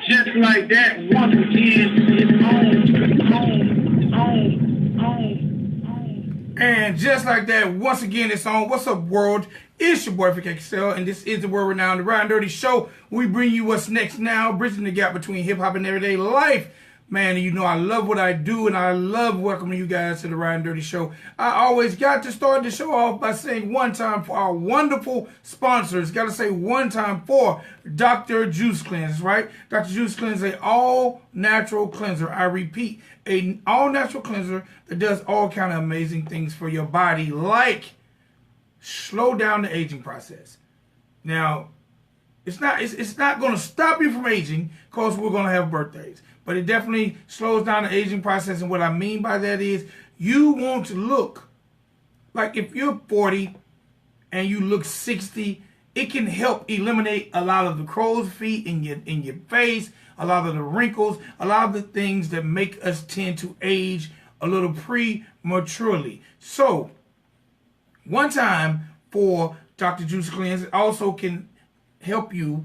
just like that, once again, it's on. And just like that, once again, it's on. What's up, world? It's your boy, Reggae Excel, and this is the world renowned Ridin Durty show. We bring you what's next now, bridging the gap between hip hop and everyday life. Man, you know I love what I do, and I love welcoming you guys to the Ridin Durty show. I always got to start the show off by saying one time for our wonderful sponsors. Got to say one time for Dr. Juice Cleanse, right? Dr. Juice Cleanse is an all-natural cleanser. I repeat, an all-natural cleanser that does all kind of amazing things for your body, like slow down the aging process. Now, it's not going to stop you from aging because we're going to have birthdays. But it definitely slows down the aging process. And what I mean by that is you want to look like if you're 40 and you look 60, it can help eliminate a lot of the crow's feet in your face, a lot of the wrinkles, a lot of the things that make us tend to age a little prematurely. So, one time for Dr. Juice Cleanse also can help you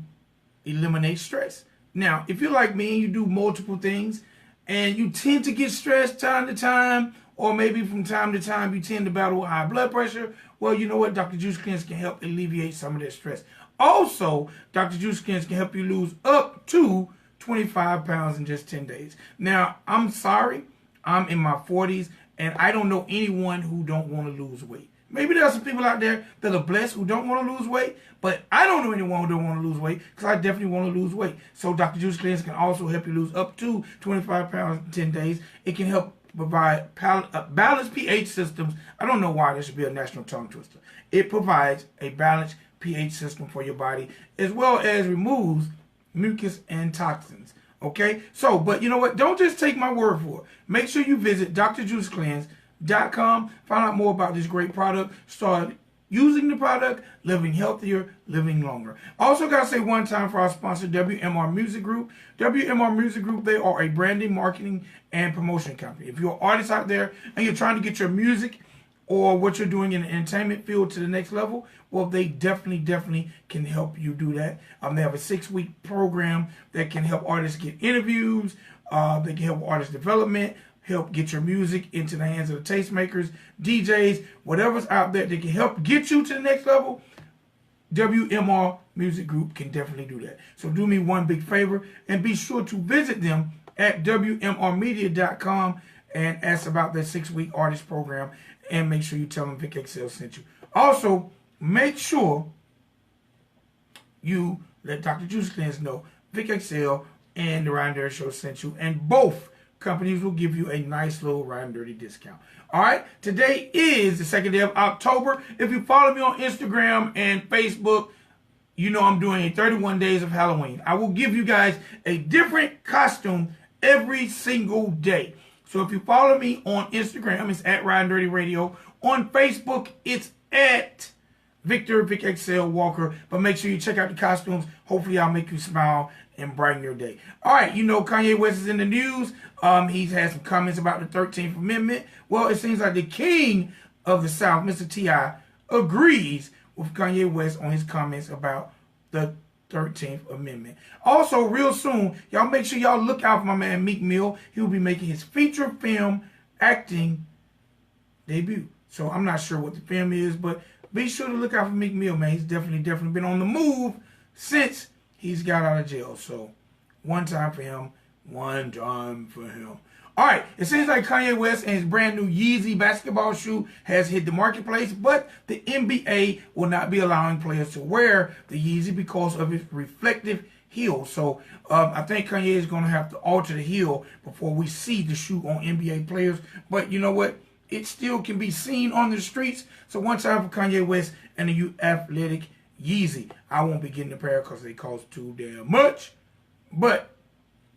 eliminate stress. Now, if you're like me and you do multiple things and you tend to get stressed time to time, or maybe from time to time you tend to battle with high blood pressure, well, you know what? Dr. Juice Cleanse can help alleviate some of that stress. Also, Dr. Juice Cleanse can help you lose up to 25 pounds in just 10 days. Now, I'm sorry, I'm in my 40s and I don't know anyone who don't want to lose weight. Maybe there are some people out there that are blessed who don't want to lose weight, but I don't know anyone who don't want to lose weight because I definitely want to lose weight. So Dr. Juice Cleanse can also help you lose up to 25 pounds in 10 days. It can help provide balanced pH systems. I don't know why there should be a national tongue twister. It provides a balanced pH system for your body as well as removes mucus and toxins. Okay? So, but you know what? Don't just take my word for it. Make sure you visit drjuicecleanse.com, find out more about this great product, start using the product, living healthier, living longer. Also got to say one time for our sponsor, WMR Music Group. WMR Music Group, they are a branding, marketing, and promotion company. If you're an artist out there and you're trying to get your music or what you're doing in the entertainment field to the next level, well, they definitely can help you do that. They have a 6-week program that can help artists get interviews. They can help artist development, help get your music into the hands of the tastemakers, DJs, whatever's out there that can help get you to the next level. WMR Music Group can definitely do that. So do me one big favor and be sure to visit them at WMRmedia.com and ask about their 6-week artist program and make sure you tell them Vic Excel sent you. Also, make sure you let Dr. Juice Cleanse know Vic Excel and the Ridin Durty Show sent you, and both companies will give you a nice little Ridin Durty discount. All right, today is the 2nd day of October. If you follow me on Instagram and Facebook, you know I'm doing a 31 days of Halloween. I will give you guys a different costume every single day. So if you follow me on Instagram, it's at Ridin Durty Radio. On Facebook, it's at Victor Vic Excel Walker. But make sure you check out the costumes. Hopefully I'll make you smile and brighten your day. All right, you know Kanye West is in the news. He's had some comments about the 13th Amendment. Well, it seems like the king of the South, Mr. T.I., agrees with Kanye West on his comments about the 13th Amendment. Also, real soon, y'all make sure y'all look out for my man Meek Mill. He will be making his feature film acting debut. So I'm not sure what the film is, but be sure to look out for Meek Mill, man. He's definitely been on the move since he's got out of jail. So one time for him, one time for him. All right, it seems like Kanye West and his brand new Yeezy basketball shoe has hit the marketplace, but the NBA will not be allowing players to wear the Yeezy because of its reflective heel. So I think Kanye is going to have to alter the heel before we see the shoe on NBA players. But you know what? It still can be seen on the streets. So one time for Kanye West and the new athletic Yeezy. I won't be getting a pair because they cost too damn much. But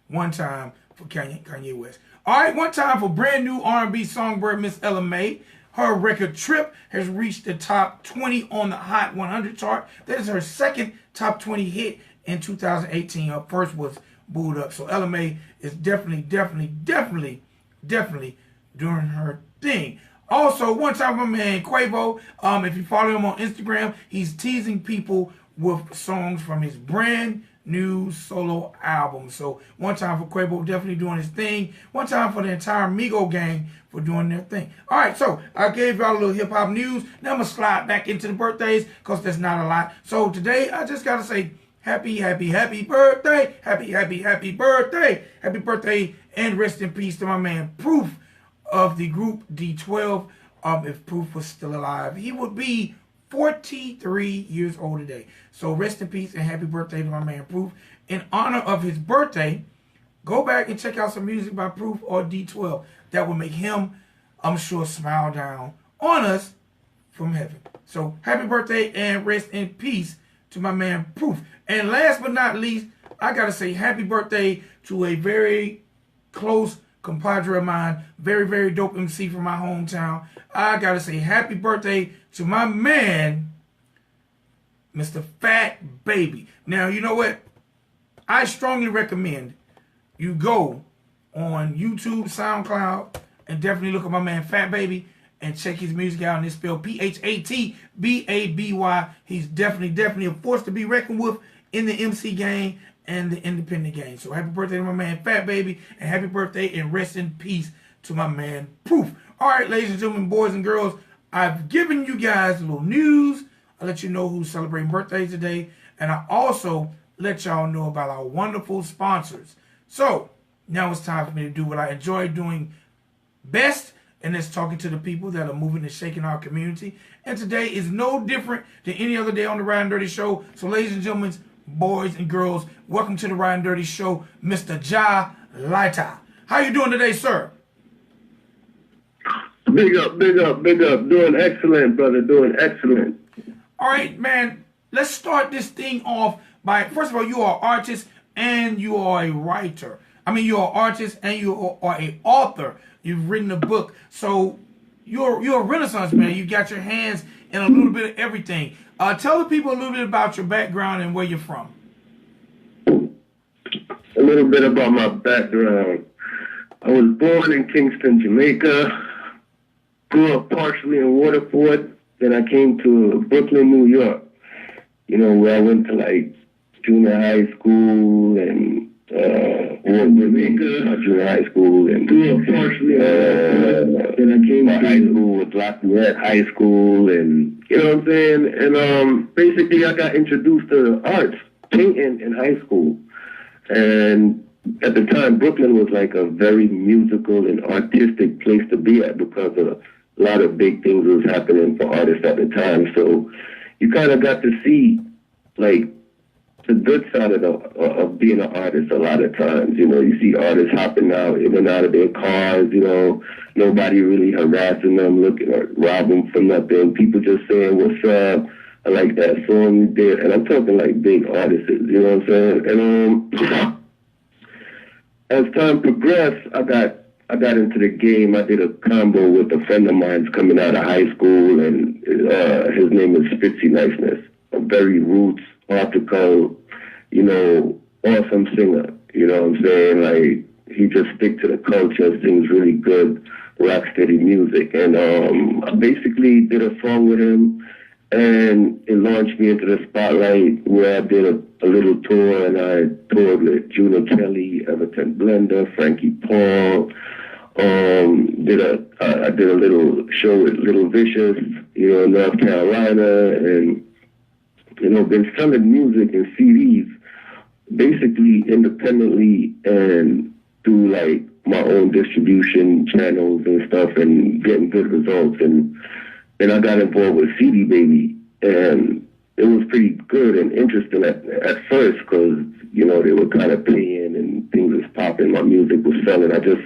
one time for Kanye West. All right, one time for brand new R&B songbird Miss Ella Mai. Her record Trip has reached the top 20 on the Hot 100 chart. That is her second top 20 hit in 2018. Her first was Booed Up. So Ella Mai is definitely doing her thing. Also, one time for my man Quavo. If you follow him on Instagram, he's teasing people with songs from his brand new solo album. So one time for Quavo definitely doing his thing. One time for the entire Migo gang for doing their thing. All right, so I gave y'all a little hip hop news. Now I'm gonna slide back into the birthdays because there's not a lot. So today I just gotta say happy birthday, happy birthday, happy birthday, and rest in peace to my man Proof of the group D12. If Proof was still alive, he would be 43 years old today. So rest in peace and happy birthday to my man Proof. In honor of his birthday, go back and check out some music by Proof or D12. That will make him, I'm sure, smile down on us from heaven. So happy birthday and rest in peace to my man Proof. And last but not least, I gotta say happy birthday to a very close compadre of mine, very, very dope MC from my hometown. I gotta say happy birthday to my man, Mr. Fat Baby. Now, you know what? I strongly recommend you go on YouTube, SoundCloud, and definitely look at my man Fat Baby and check his music out. And it's spelled Phatbaby. He's definitely a force to be reckoned with in the MC game and the independent game. So happy birthday to my man Fat Baby, and happy birthday and rest in peace to my man Proof. All right, ladies and gentlemen, boys and girls, I've given you guys a little news. I let you know who's celebrating birthdays today, and I also let y'all know about our wonderful sponsors. So now it's time for me to do what I enjoy doing best, and that's talking to the people that are moving and shaking our community. And today is no different than any other day on the Ridin Durty Show. So ladies and gentlemen, boys and girls, welcome to the Ridin Durty Show, Mr. Lightah. How you doing today, sir? Big up. Doing excellent, brother. Doing excellent. All right, man. Let's start this thing off by, first of all, you are an artist and you are a writer. I mean, you're an artist and you are an author. You've written a book. So you're a Renaissance man. You got your hands in a little bit of everything. Tell the people a little bit about your background and where you're from. A little bit about my background. I was born in Kingston, Jamaica. Grew up partially in Waterford. Then I came to Brooklyn, New York. You know, where I went to like junior high school and junior high school and grew up partially. Then I came to high school with Lafayette High School, and you know what I'm saying. And basically, I got introduced to arts, painting in high school, and at the time, Brooklyn was like a very musical and artistic place to be at because of a lot of big things was happening for artists at the time. So you kind of got to see like the good side of being an artist a lot of times. You know, you see artists hopping out, in and out of their cars, you know, nobody really harassing them, looking or robbing them for nothing. People just saying, what's up? I like that song you did. And I'm talking like big artists, you know what I'm saying? And as time progressed, I got into the game. I did a combo with a friend of mine's coming out of high school, and his name is Fitzy Niceness, a very roots, article, you know, awesome singer. You know what I'm saying? Like, he just stick to the culture, sings really good, rock steady music. And I basically did a song with him, and it launched me into the spotlight where I did a little tour, and I toured with Juno Kelly, Everton Blender, Frankie Paul. I did a little show with Little Vicious, you know, in North Carolina, and you know, been selling music and CDs basically independently and through like my own distribution channels and stuff, and getting good results. And I got involved with CD Baby, and it was pretty good and interesting at first because, you know, they were kind of paying and things was popping. My music was selling. I just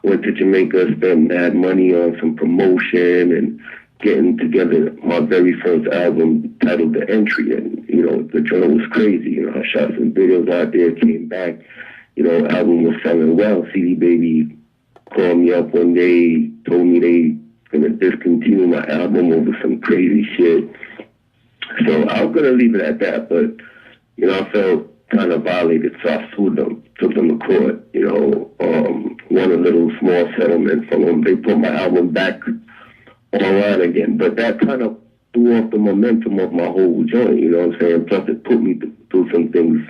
went to Jamaica, spent mad money on some promotion and getting together my very first album titled The Entry. And, you know, the joint was crazy. You know, I shot some videos out there, came back, you know, album was selling well. CD Baby called me up one day, told me they gonna discontinue my album over some crazy shit. So I was gonna leave it at that, but you know, I felt kind of violated, so I sued them, took them to court, you know, won a little small settlement from them. They put my album back online again, but that kind of threw off the momentum of my whole joint, you know what I'm saying? Plus it put me through some things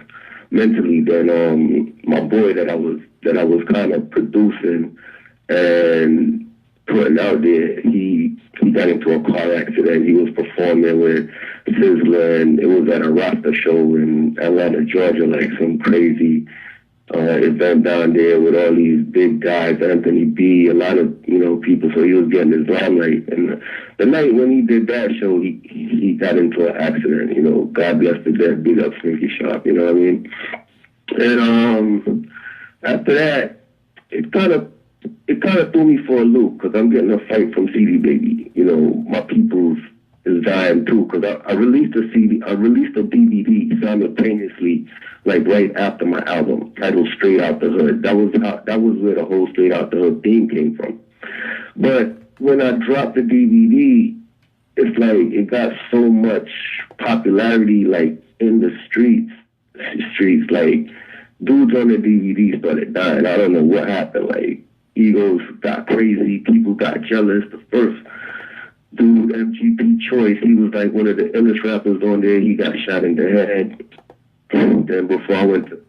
mentally than my boy that I was kind of producing and putting out there. He got into a car accident. He was performing with Sizzler, and it was at a Rasta show in Atlanta, Georgia, like some crazy event down there with all these big guys, Anthony B, a lot of, people. So he was getting his limelight. And the night when he did that show, he got into an accident. God bless the dead, beat up Slinky Sharp, you know what I mean? And after that, it kind of threw me for a loop, because I'm getting a fight from CD Baby. My people's is dying too, because I released a CD, I released a DVD simultaneously, like right after my album titled Straight Out the Hood. That was where the whole Straight Out the Hood theme came from. But when I dropped the DVD, it's like it got so much popularity, like in the streets, like dudes on the DVD started dying. I don't know what happened. Like egos got crazy, people got jealous. The first dude, MGP Choice, he was like one of the illest rappers on there. He got shot in the head. And then before I went to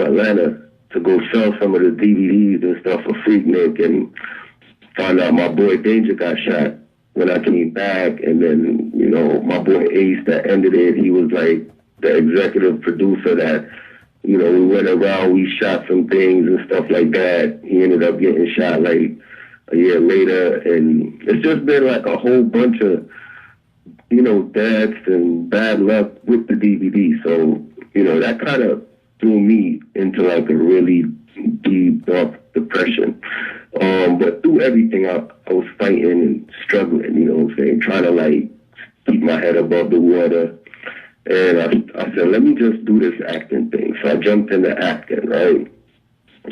Atlanta to go sell some of the DVDs and stuff for Freaknik, and found out my boy Danger got shot when I came back. And then, my boy Ace that ended it, he was like the executive producer that, we went around, we shot some things and stuff like that. He ended up getting shot like a year later, and it's just been like a whole bunch of, deaths and bad luck with the DVD. So, that kind of threw me into like a really deep, dark depression. But through everything, I was fighting and struggling, trying to like keep my head above the water. And I said, let me just do this acting thing. So I jumped into acting, right?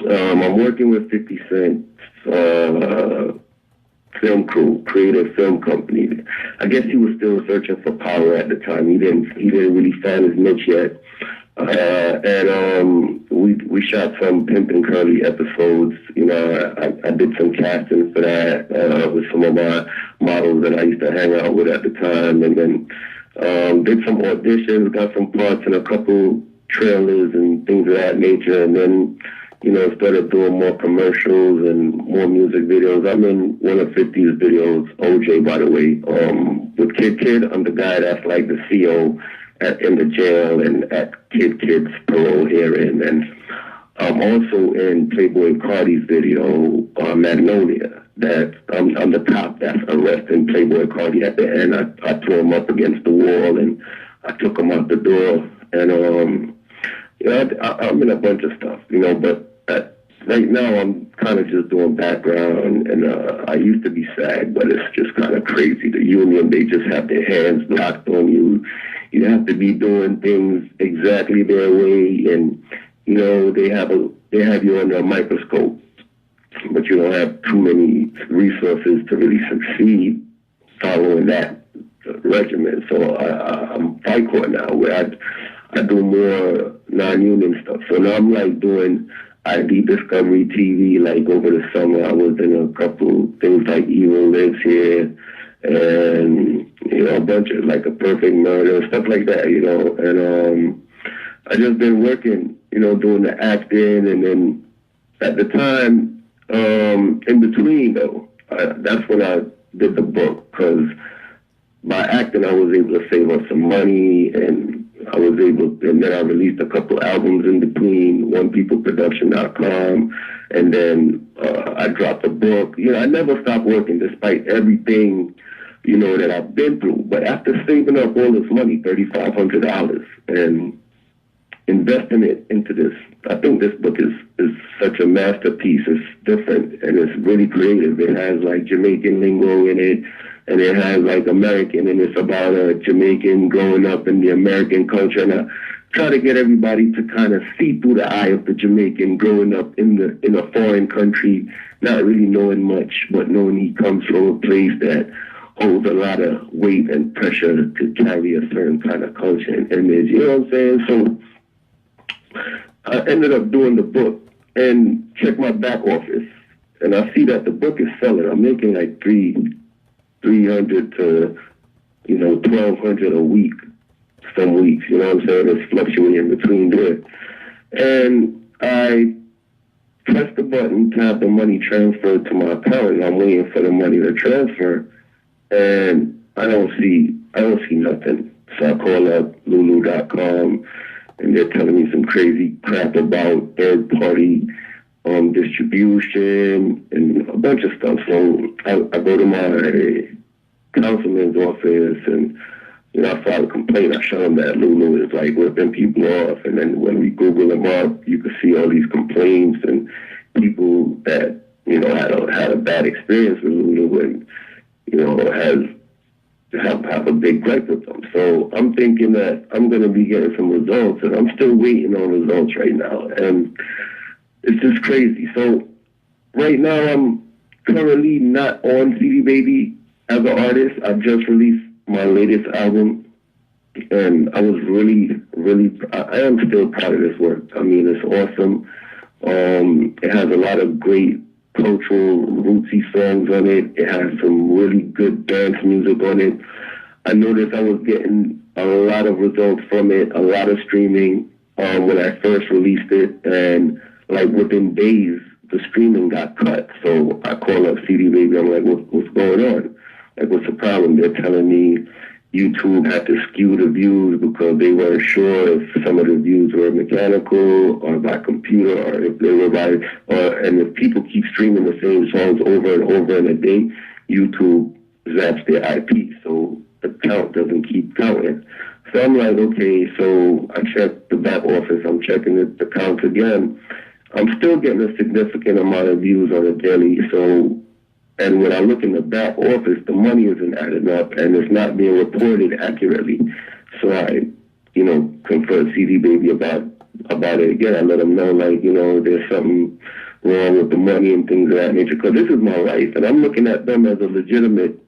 I'm working with 50 Cent's film crew, creative film company. I guess he was still searching for power at the time. He didn't really find his niche yet. And we shot some Pimp and Curly episodes. I did some casting for that with some of my models that I used to hang out with at the time, and then did some auditions, got some parts in a couple trailers and things of that nature, and then started doing more commercials and more music videos. I'm in one of 50's videos, OJ, by the way. With Kid, I'm the guy that's like the CO in the jail and at Kid's parole hearing. And I'm also in Playboy Cardi's video, Magnolia. That I'm the cop that's arresting Playboy Cardi at the end. I threw him up against the wall and I took him out the door. And I'm in a bunch of stuff, but right now I'm kind of just doing background, and I used to be SAG, but it's just kind of crazy. The union, they just have their hands locked on you. You have to be doing things exactly their way, and they have you under a microscope, but you don't have too many resources to really succeed following that regimen. So I'm FICOR now, where I do more non-union stuff. So now I'm like doing ID Discovery TV. Like over the summer, I was in a couple things like Evil Lives Here, and a bunch of like A Perfect Murder, stuff like that. And I just been working, doing the acting, and then at the time, in between though, that's when I did the book, because by acting I was able to save up some money, and and then I released a couple albums in between, OnePeopleProduction.com, and then I dropped a book. I never stopped working despite everything, that I've been through. But after saving up all this money, $3,500, and investing it into this, I think this book is such a masterpiece. It's different, and it's really creative. It has like Jamaican lingo in it, and it has like American, and it's about a Jamaican growing up in the American culture. And I try to get everybody to kind of see through the eye of the Jamaican growing up in a foreign country, not really knowing much, but knowing he comes from a place that holds a lot of weight and pressure to carry a certain kind of culture and image. You know what I'm saying? So I ended up doing the book and check my back office, and I see that the book is selling. I'm making like $300 to $1,200 a week some weeks, you know what I'm saying? It's fluctuating between there. And I press the button to have the money transferred to my account. I'm waiting for the money to transfer, and I don't see nothing. So I call up Lulu.com, and they're telling me some crazy crap about third-party distribution and a bunch of stuff. So I go to my councilman's office, and I filed a complaint. I show them that Lulu is like ripping people off, and then when we Google them up, you can see all these complaints and people that had a bad experience with Lulu and have a big gripe with them. So I'm thinking that I'm going to be getting some results, and I'm still waiting on results right now, and it's just crazy. So right now I'm currently not on CD Baby as an artist. I've just released my latest album, and I was I am still proud of this work. I mean, it's awesome. It has a lot of great cultural rootsy songs on it. It has some really good dance music on it. I noticed I was getting a lot of results from it, a lot of streaming when I first released it, and like within days, the streaming got cut. So I call up CD Baby. I'm like, what's going on? Like, what's the problem? They're telling me YouTube had to skew the views because they weren't sure if some of the views were mechanical or by computer, or if they were and if people keep streaming the same songs over and over in a day, YouTube zaps their IP, so the count doesn't keep counting. So I'm like, okay, so I checked the back office, I'm checking the counts again. I'm still getting a significant amount of views on a daily, and when I look in the back office, the money isn't adding up, and it's not being reported accurately. So I, confront CD Baby about it again. I let them know, like, there's something wrong with the money and things of that nature, because this is my life, and I'm looking at them as a legitimate.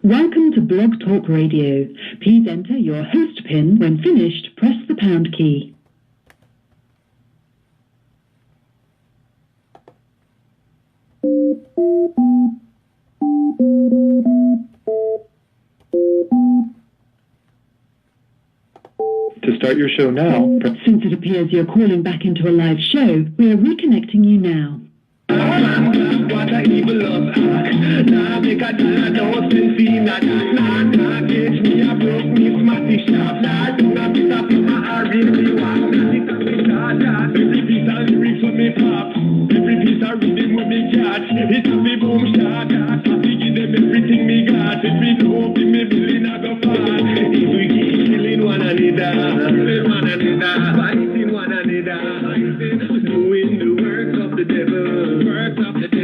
Welcome to Blog Talk Radio. Please enter your host PIN. When finished, press the pound key. To start your show now, Since it appears you're calling back into a live show, we are reconnecting you now. What a evil love act. Nah, make a dollar, don't still feel that. Nah, catch me, I broke me, smarty shop. Nah, do not piece of my heart, really want. Every piece of lyrics when me pop. Every piece of rhythm when me catch. It's a me boom shot. I give them everything me got. If me know, be me billing, I go far. If we keep killing one another, fighting one another, doing the works of the devil.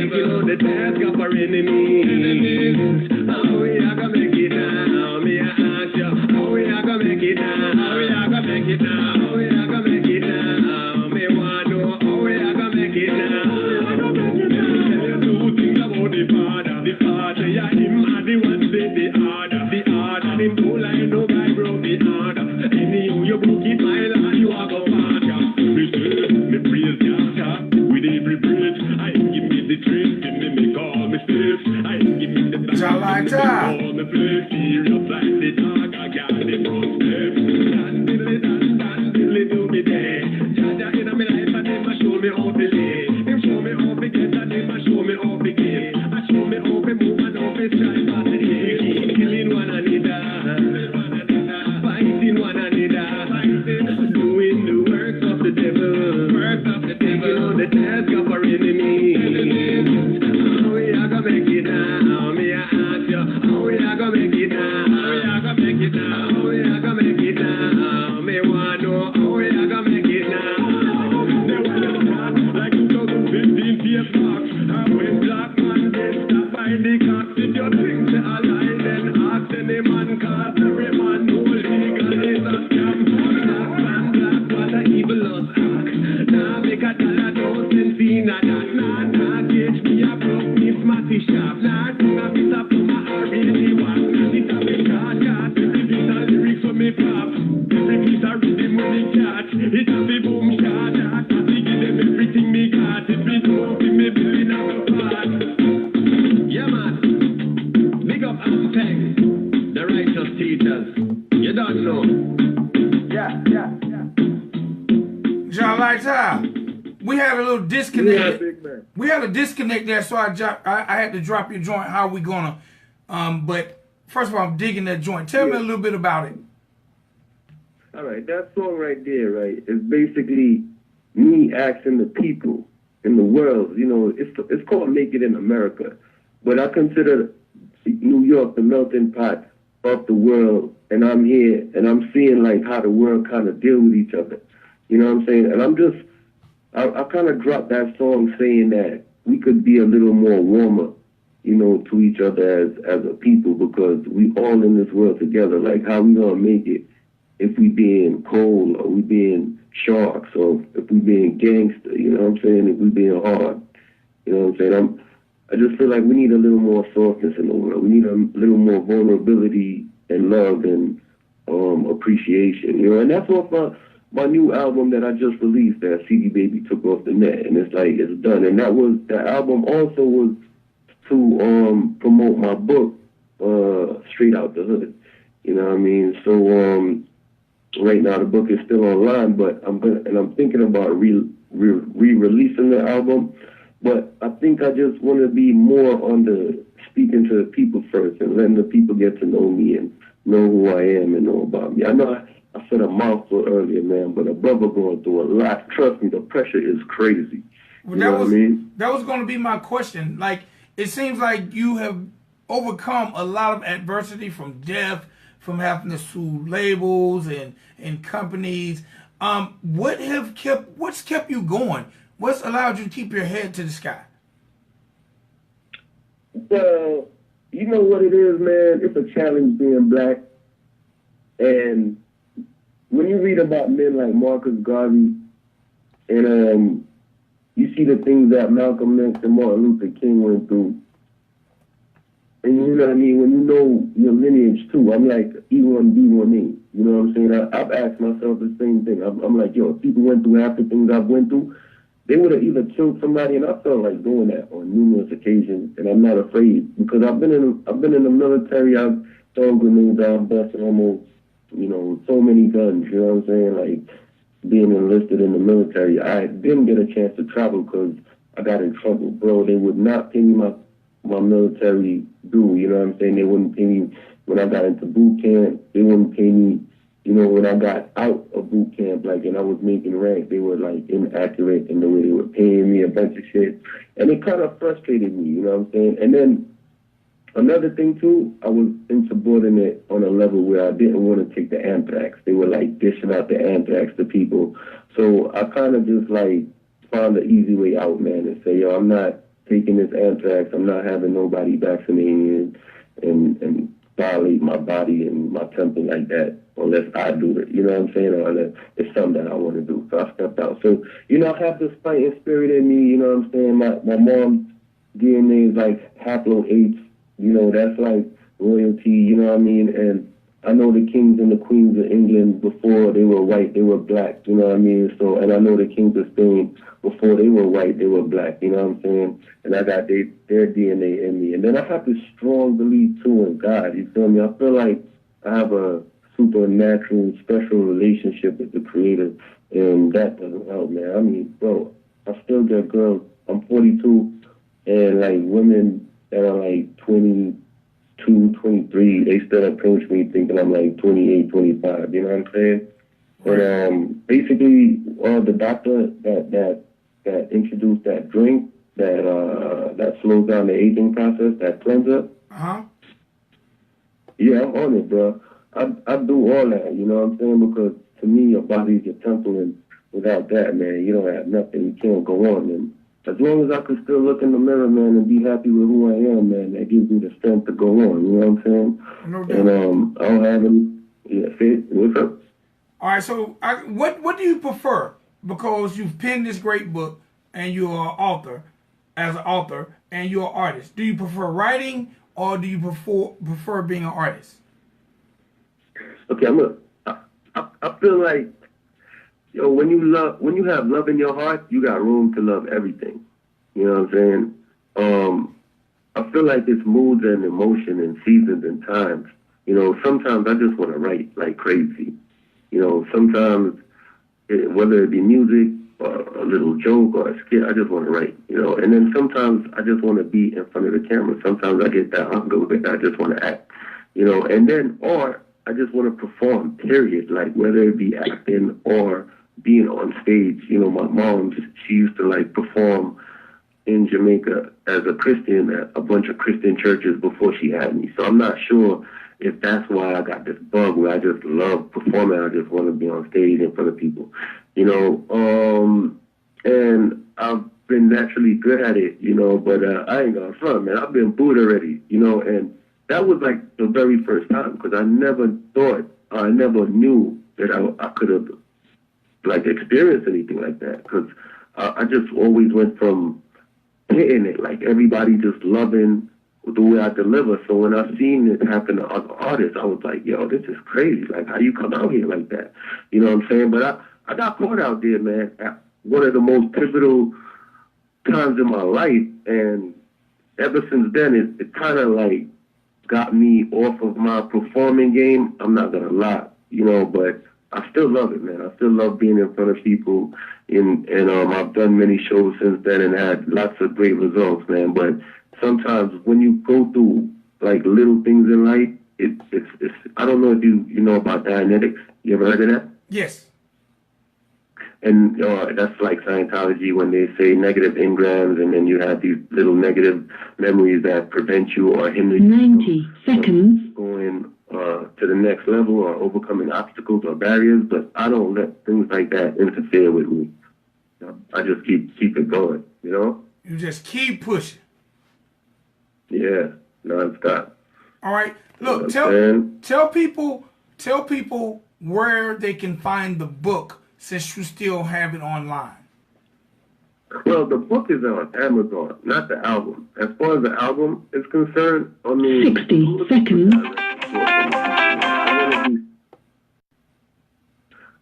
The task of our enemies. How we are gonna make it now? Me I ask you, how we are gonna make it now? How we are gonna make it now? How we are gonna make it now? Me want to know how we are gonna make it now. Let me tell you two things about the Father. The Father, yeah, him and the one say the order. The order, him too like no guy broke the order. Anyhow you broke it, my lord, you are go father. Me say, me praise God with every breath. I give me the truth. Lightah. On the place, serious like the dog, I got the front step. Stand till do me day. Jaja in my life, and then I show me how to live. Him show me how to get, and then I show me how to give. I show me how to move and how to strive for the day. Keep killing one another, fighting one another, doing the works of the devil. The task of our enemies. How we are gonna make it now? Me I ask you, how we are gonna make it now? How we are gonna make it sharp. Nah, don't have it up in my R&B walk. It a me shot, every piece of lyrics for me pop. Every piece of rhythm when they catch. It a me boom shot, I give them everything me got. If it won't be me building up a part. Yeah, man. Big up Ampeg, the righteous teachers. You don't know. Yeah. John Lightah, we had a little disconnect. Yeah, big man. We had a disconnect there, so I had to drop your joint. How we gonna? But first of all, I'm digging that joint. Tell me a little bit about it. All right, that song right there, right, is basically me asking the people in the world. You know, it's called "Make It in America," but I consider New York the melting pot of the world, and I'm here and I'm seeing like how the world kind of deal with each other. You know what I'm saying? And I kind of dropped that song saying that we could be a little more warmer, you know, to each other as a people, because we all in this world together. Like, how we gonna make it if we being cold, or we being sharks, or if we being gangster, you know what I'm saying? If we being hard, you know what I'm saying? I just feel like we need a little more softness in the world. We need a little more vulnerability and love and appreciation, you know. And that's off my new album that I just released, that CD Baby took off the net, and it's like, it's done. And that album also was to promote my book, Straight Out the Hood. You know what I mean? So right now the book is still online, but I'm thinking about re-releasing the album. But I think I just want to be more on the speaking to the people first, and letting the people get to know me and know who I am and know about me. I know I said a mouthful earlier, man, but a brother going through a lot. Trust me, the pressure is crazy. Well, what I mean? That was going to be my question. Like, it seems like you have overcome a lot of adversity, from death, from having to sue labels and companies. What's kept you going? What's allowed you to keep your head to the sky? Well, you know what it is, man? It's a challenge being black. And when you read about men like Marcus Garvey, and you see the things that Malcolm X and Martin Luther King went through, and you know what I mean, when you know your lineage too, I'm like E1B1A. You know what I'm saying? I've asked myself the same thing. I'm like, yo, if people went through half the things I've went through, they would have either killed somebody, and I felt like doing that on numerous occasions, and I'm not afraid, because I've been in the military. I've thrown grenades, I've busted almost, you know, so many guns. You know what I'm saying? Like, being enlisted in the military, I didn't get a chance to travel because I got in trouble, bro. They would not pay me my military due. You know what I'm saying? They wouldn't pay me when I got into boot camp. They wouldn't pay me, you know, when I got out of boot camp, like, and I was making rank. They were like inaccurate in the way they were paying me a bunch of shit, and it kind of frustrated me. You know what I'm saying? And then another thing too, I was insubordinate on a level where I didn't want to take the anthrax. They were like dishing out the anthrax to people, so I kind of just like found the easy way out, man, and say, yo, I'm not taking this anthrax. I'm not having nobody vaccinate me and violate my body and my temple like that unless I do it. You know what I'm saying? Or unless it's something that I want to do. So I stepped out. So, you know, I have this fighting spirit in me. You know what I'm saying? My mom's DNA is like haplo H. You know, that's like royalty. You know what I mean? And I know the kings and the queens of England before they were white, they were black. You know what I mean? So, and I know the kings of Spain before they were white, they were black. You know what I'm saying? And I got their DNA in me. And then I have this strong belief too in God. You feel me? I feel like I have a supernatural, special relationship with the Creator, and that doesn't help, man. I mean, bro, I still get girls. I'm 42, and like women that are like 22, 23, they still approach me thinking I'm like 28, 25. You know what I'm saying? But basically, the doctor that introduced that drink that slows down the aging process, that cleanser. Yeah, I'm on it, bro. I do all that, you know what I'm saying? Because to me, your body is your temple, and without that, man, you don't have nothing. You can't go on. And as long as I can still look in the mirror, man, and be happy with who I am, man, that gives me the strength to go on. You know what I'm saying? No doubt. And I don't have any. Yeah, what's up? All right, so what do you prefer? Because you've penned this great book and you're an author. as an author and you're an artist? Do you prefer writing or do you prefer being an artist? Okay, I feel like, when you have love in your heart, you got room to love everything. You know what I'm saying? I feel like it's moods and emotion and seasons and times. Sometimes I just want to write like crazy. Sometimes, whether it be music or a little joke or a skit, I just want to write, And then sometimes I just want to be in front of the camera. Sometimes I get that hunger with it. I just want to act, And then, or I just want to perform, period. Like whether it be acting or being on stage. My mom, she used to like perform in Jamaica as a Christian at a bunch of Christian churches before she had me. So I'm not sure if that's why I got this bug where I just love performing. I just want to be on stage in front of people, and I've been naturally good at it, but I ain't gonna front, man. I've been booed already, and that was like the very first time because I never thought, I never knew that I could have like experienced anything like that because I just always went from hitting it, like everybody just loving the way I deliver. So when I seen it happen to other artists, I was like, yo, this is crazy. Like, how you come out here like that? You know what I'm saying? But I got caught out there, man, at one of the most pivotal times in my life. And ever since then, it kind of like got me off of my performing game. I'm not going to lie, but I still love it, man. I still love being in front of people. And I've done many shows since then and had lots of great results, man. But sometimes when you go through like little things in life, it's I don't know if you know about Dianetics. You ever heard of that? Yes. And that's like Scientology when they say negative engrams, and then you have these little negative memories that prevent you or hinder you 90 seconds. Going to the next level or overcoming obstacles or barriers. But I don't let things like that interfere with me. I just keep it going. You just keep pushing. Yeah, non-stop. All right. Look, tell people where they can find the book since you still have it online. Well, the book is on Amazon, not the album. As far as the album is concerned, 60 seconds.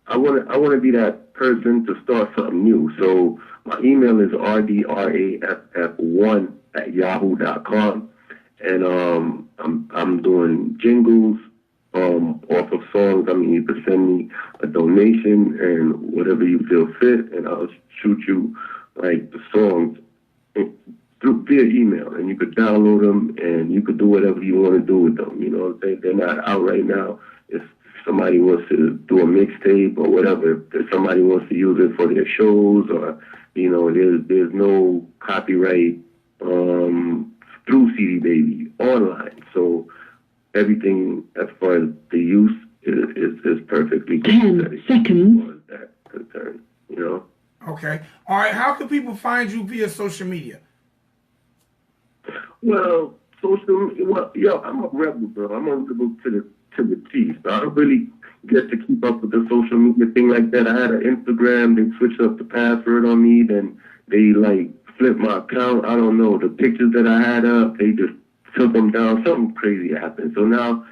I want to be that person to start something new. So my email is rdraff1@yahoo.com, and I'm doing jingles off of songs. I mean, you could send me a donation and whatever you feel fit, and I'll shoot you like the songs via email, and you could download them, and you could do whatever you want to do with them. They're not out right now. If somebody wants to do a mixtape or whatever, if somebody wants to use it for their shows, or there's no copyright through CD Baby online. So everything as far as the use is perfectly 10 seconds. As far as that concerned, Okay. All right. How can people find you via social media? Well, I'm a rebel, bro. I'm a rebel to the T. So I don't really get to keep up with the social media thing like that. I had an Instagram. They switched up the password on me. Then they like flipped my account. I don't know. The pictures that I had up, they just took them down. Something crazy happened. So now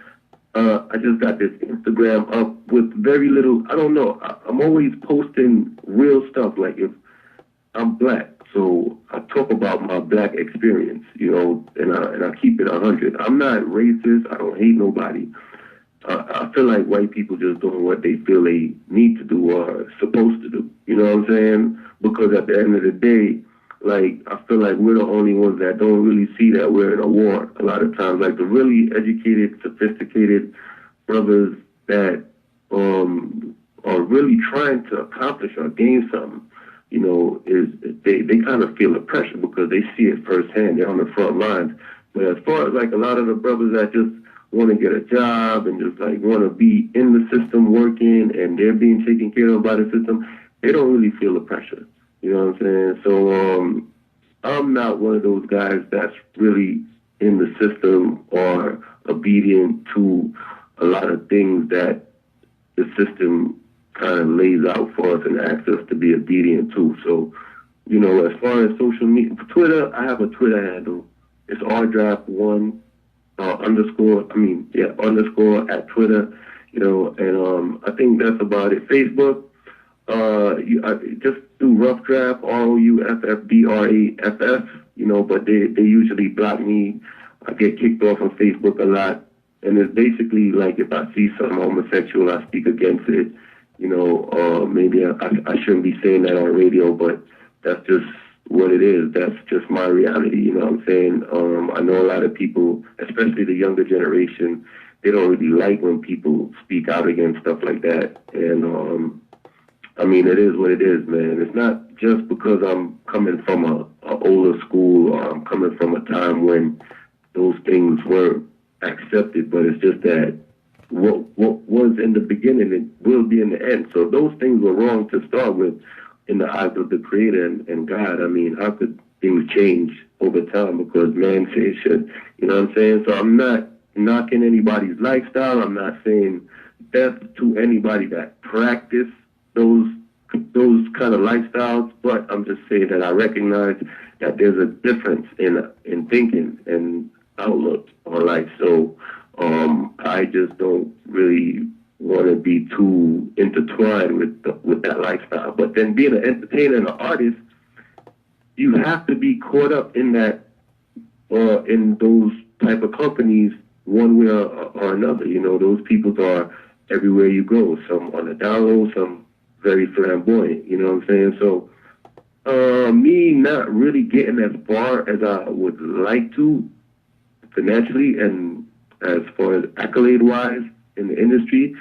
I just got this Instagram up with very little. I don't know. I'm always posting real stuff. Like if I'm black, so I talk about my black experience, and I keep it 100. I'm not racist. I don't hate nobody. I feel like white people just doing what they feel they need to do or are supposed to do. You know what I'm saying? Because at the end of the day, like, I feel like we're the only ones that don't really see that we're in a war a lot of times. Like the really educated, sophisticated brothers that are really trying to accomplish or gain something, they kind of feel the pressure because they see it firsthand. They're on the front lines. But as far as like a lot of the brothers that just want to get a job and just like want to be in the system working and they're being taken care of by the system, they don't really feel the pressure. You know what I'm saying? So I'm not one of those guys that's really in the system or obedient to a lot of things that the system kind of lays out for us and asks us to be obedient to. So you know, as far as social media, Twitter, I have a Twitter handle. It's rdraft1 underscore at Twitter, you know, and I think that's about it. Facebook, I just do Rough Draft, ROUFFDRAFF, you know, but they usually block me. I get kicked off on Facebook a lot, and it's basically like if I see something homosexual, I speak against it, you know, maybe I shouldn't be saying that on radio, but that's just what it is. That's just my reality, you know what I'm saying? I know a lot of people, especially the younger generation, they don't really like when people speak out against stuff like that. And, I mean, it is what it is, man. It's not just because I'm coming from a older school or I'm coming from a time when those things weren't accepted, but it's just that what was in the beginning, it will be in the end. So those things were wrong to start with in the eyes of the Creator and God. I mean, how could things change over time because man said it should? You know what I'm saying? So I'm not knocking anybody's lifestyle. I'm not saying death to anybody that practice those kind of lifestyles, but I'm just saying that I recognize that there's a difference in thinking and outlook on life. So I just don't really want to be too intertwined with that lifestyle. But then being an entertainer and an artist, you have to be caught up in that in those type of companies one way or another. You know, those people are everywhere you go. Some on the down low, some very flamboyant, you know what I'm saying? So me not really getting as far as I would like to financially and as far as accolade-wise in the industry,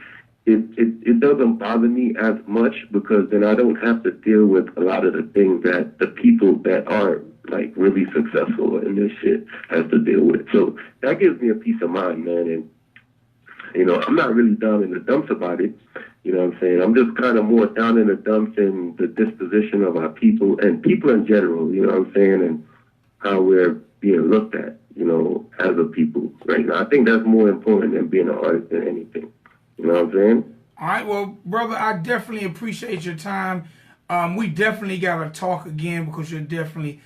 it doesn't bother me as much because then I don't have to deal with a lot of the things that the people that are like really successful in this shit has to deal with. So that gives me a peace of mind, man. And, you know, I'm not really down in the dumps about it. You know what I'm saying? I'm just kind of more down in the dumps in the disposition of our people and people in general, you know what I'm saying, and how we're being looked at, you know, as a people right now. I think that's more important than being an artist than anything. You know what I'm saying? All right, well, brother, I definitely appreciate your time. We definitely got to talk again because you're definitely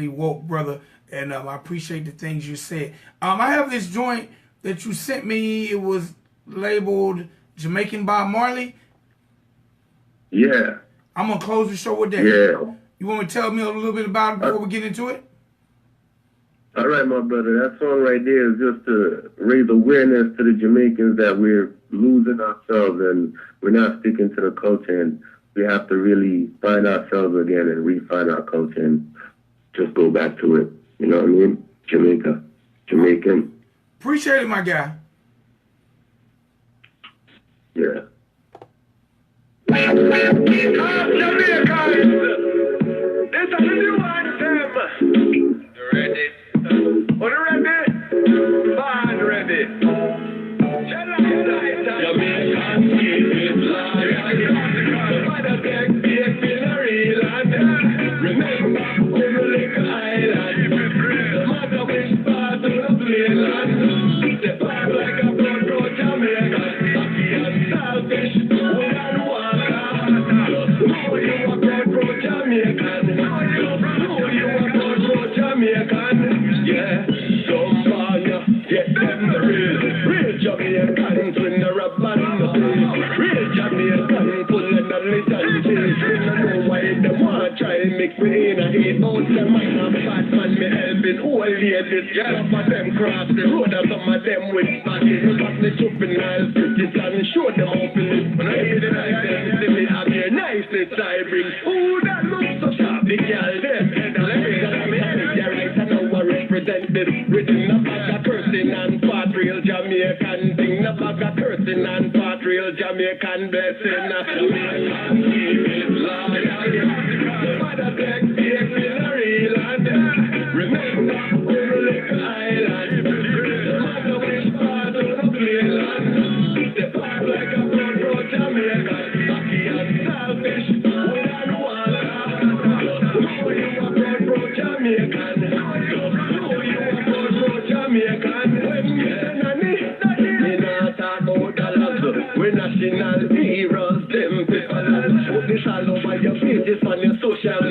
woke, brother, and I appreciate the things you said. I have this joint that you sent me. It was labeled Jamaican Bob Marley. Yeah. I'm going to close the show with that. Yeah. You want to tell me a little bit about it before we get into it? All right, my brother. That song right there is just to raise awareness to the Jamaicans that we're losing ourselves and we're not sticking to the culture, and we have to really find ourselves again and refine our culture and just go back to it. You know what I mean? Jamaican. Appreciate it, my guy. Yeah. Jamaican, this is a new anthem. You ready? Are you ready? Born ready. Jamaican keep it live. The mother take faith in a real land. Remember, Jamaica Island. The mother which part of the plainland. Step out like a pro Jamaican. Happy and selfish. Some of them cross the road and some of them with bodies. Look at the juvenile cities and show them how to live. When I hear the nice them, they may have their niceness I bring. Ooh, that looks so sharp. The girl, them, and I'm right, and now I represent this. Written a bag of cursing and part real Jamaican thing. A bag of cursing and part real Jamaican blessing. Jamaican keep it loyal. The mother take faith in a real land. Remember, Island, the mother which part of the plainland. Step out like a pro Jamaican, happy and selfish, without water. Know you a pro Jamaican, know you a pro Jamaican. We not talk about dollars, we national heroes, them people.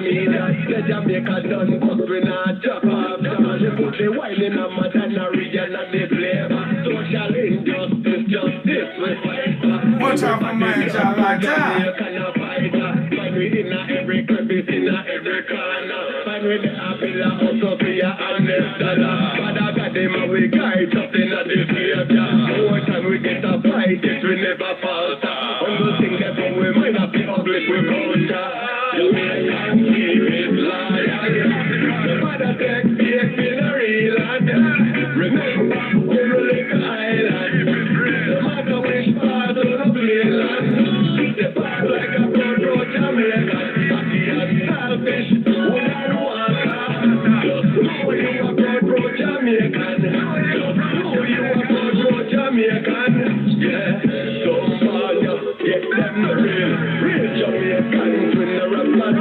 media. The Jamaica done bust we not chop off. They put the wine in a Madonna region and the flavor. Social injustice, justice we fight for. One time for man, y'all like that. Find we in every crevice, in every corner. Find we the apple of Sophia and Nestala. But I got them and we guide something at the future. More time we get a fight, it we never falter. Humble things that we might not be ugly, we culture. Jamaican spirit lion. The mother takes the experience and remember, we're a little island. No matter which part of the mainland, they pass like a broad road Jamaican. Cocky and selfish, wood and water. Just know you a broad road Jamaican. Just know you a broad road Jamaican. Yeah, somebody get them the real Jamaicans when the rap man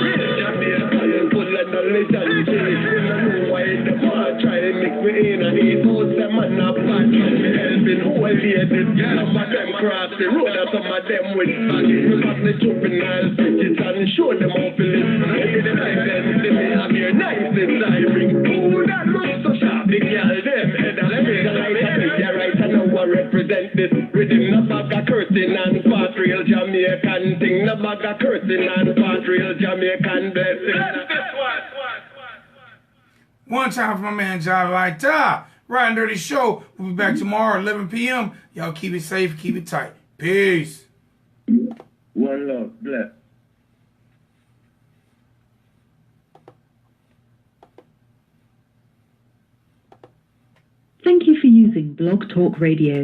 real Jamaican full of knowledge and faith. We don't know why the part try to mix me in and eat out them and not bad man me helping whole ladies. Some of them cross the road and some of them with baggage. We got the juvenile bitches and show them how to live. Every time them see me have your nice inside ring. Ooh, that looks so sharp. The girl them head and every light up in your right and now I represent this rhythm. No bag of curtain and part real Jamaican thing. No bag of curtain and part real Jamaican blessing. One time for my man, John Lightah. Ridin Durty Show. We'll be back tomorrow, 11 p.m. Y'all keep it safe, keep it tight. Peace. One love, bless. Thank you for using Blog Talk Radio.